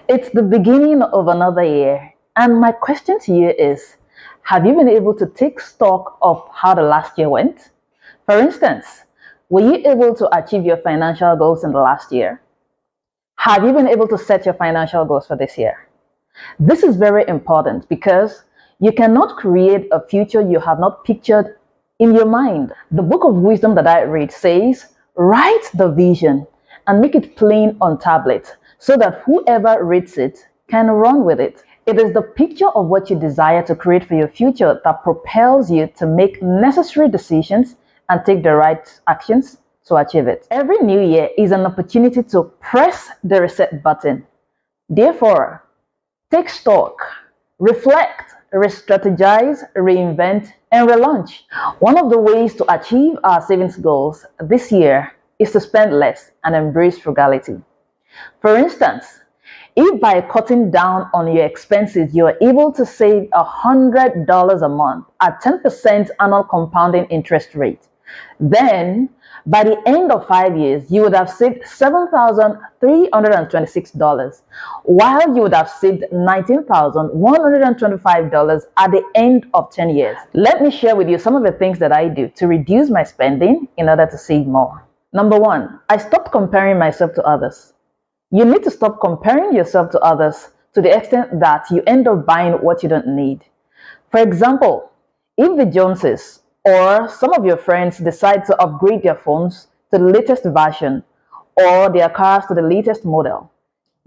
It's the beginning of another year, and my question to you is, have you been able to take stock of how the last year went? For instance, were you able to achieve your financial goals in the last year? Have you been able to set your financial goals for this year? This is very important because you cannot create a future you have not pictured in your mind. The book of wisdom that I read says, write the vision and make it plain on tablet so that whoever reads it can run with it. It is the picture of what you desire to create for your future that propels you to make necessary decisions and take the right actions to achieve it. Every new year is an opportunity to press the reset button. Therefore, take stock, reflect, re-strategize, reinvent, and relaunch. One of the ways to achieve our savings goals this year is to spend less and embrace frugality. For instance, if by cutting down on your expenses, you are able to save $100 a month at 10% annual compounding interest rate, then by the end of 5 years, you would have saved $7,326, while you would have saved $19,125 at the end of 10 years. Let me share with you some of the things that I do to reduce my spending in order to save more. Number one, I stopped comparing myself to others. You need to stop comparing yourself to others to the extent that you end up buying what you don't need. For example, if the Joneses or some of your friends decide to upgrade their phones to the latest version or their cars to the latest model,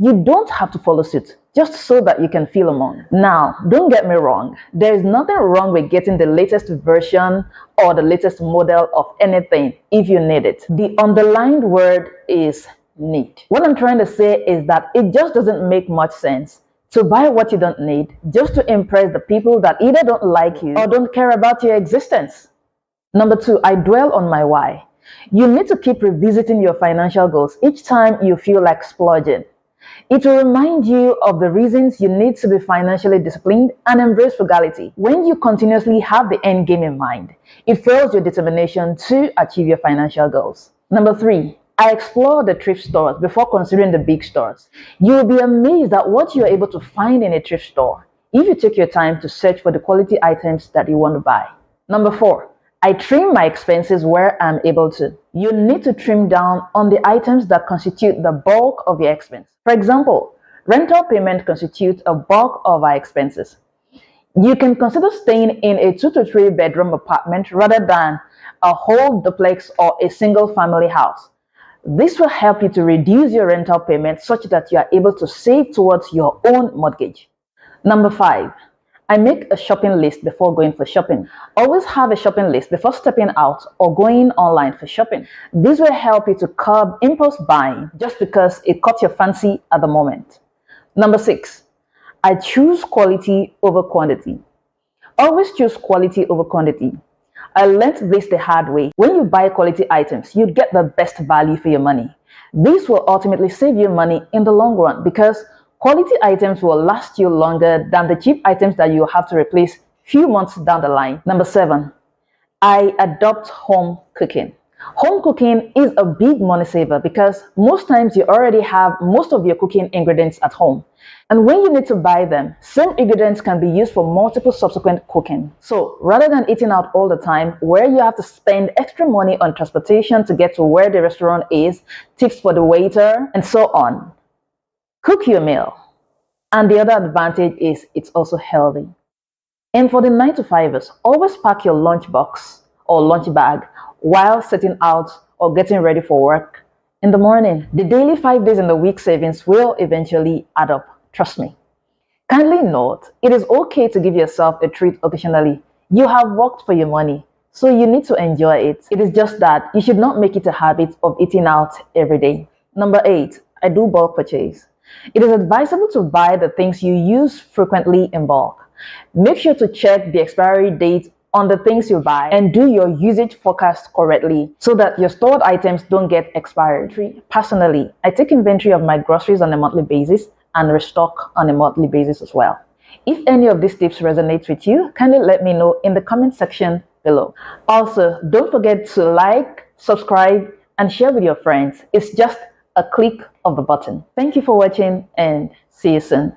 you don't have to follow suit just so that you can feel among. Now, don't get me wrong. There is nothing wrong with getting the latest version or the latest model of anything if you need it. The underlined word is need. What I'm trying to say is that it just doesn't make much sense to buy what you don't need just to impress the people that either don't like you or don't care about your existence. Number two, I dwell on my why. You need to keep revisiting your financial goals each time you feel like splurging. It will remind you of the reasons you need to be financially disciplined and embrace frugality. When you continuously have the end game in mind, it fuels your determination to achieve your financial goals. Number three, I explore the thrift stores before considering the big stores. You will be amazed at what you are able to find in a thrift store if you take your time to search for the quality items that you want to buy. Number four, I trim my expenses where I'm able to. You need to trim down on the items that constitute the bulk of your expense. For example, rental payment constitutes a bulk of our expenses. You can consider staying in a 2 to 3 bedroom apartment rather than a whole duplex or a single family house. This will help you to reduce your rental payment such that you are able to save towards your own mortgage. Number five, I make a shopping list before going for shopping. Always have a shopping list before stepping out or going online for shopping. This will help you to curb impulse buying just because it caught your fancy at the moment. Number six, I choose quality over quantity. Always choose quality over quantity. I learned this the hard way. When you buy quality items, you get the best value for your money. This will ultimately save you money in the long run because quality items will last you longer than the cheap items that you have to replace few months down the line. Number seven, I adopt home cooking. Home cooking is a big money saver because most times you already have most of your cooking ingredients at home. And when you need to buy them, same ingredients can be used for multiple subsequent cooking. So rather than eating out all the time where you have to spend extra money on transportation to get to where the restaurant is, tips for the waiter, and so on, cook your meal. And the other advantage is it's also healthy. And for the 9 to 5ers, always pack your lunch box or lunch bag while setting out or getting ready for work in the morning. The daily 5 days in the week savings will eventually add up. Trust me. Kindly note, it is okay to give yourself a treat occasionally. You have worked for your money, so you need to enjoy it. It is just that you should not make it a habit of eating out every day. Number 8, I do bulk purchase. It is advisable to buy the things you use frequently in bulk. Make sure to check the expiry date on the things you buy and do your usage forecast correctly so that your stored items don't get expired. Personally, I take inventory of my groceries on a monthly basis and restock on a monthly basis as well. If any of these tips resonate with you, kindly let me know in the comment section below. Also, don't forget to like, subscribe, and share with your friends. It's just a click of the button. Thank you for watching and see you soon.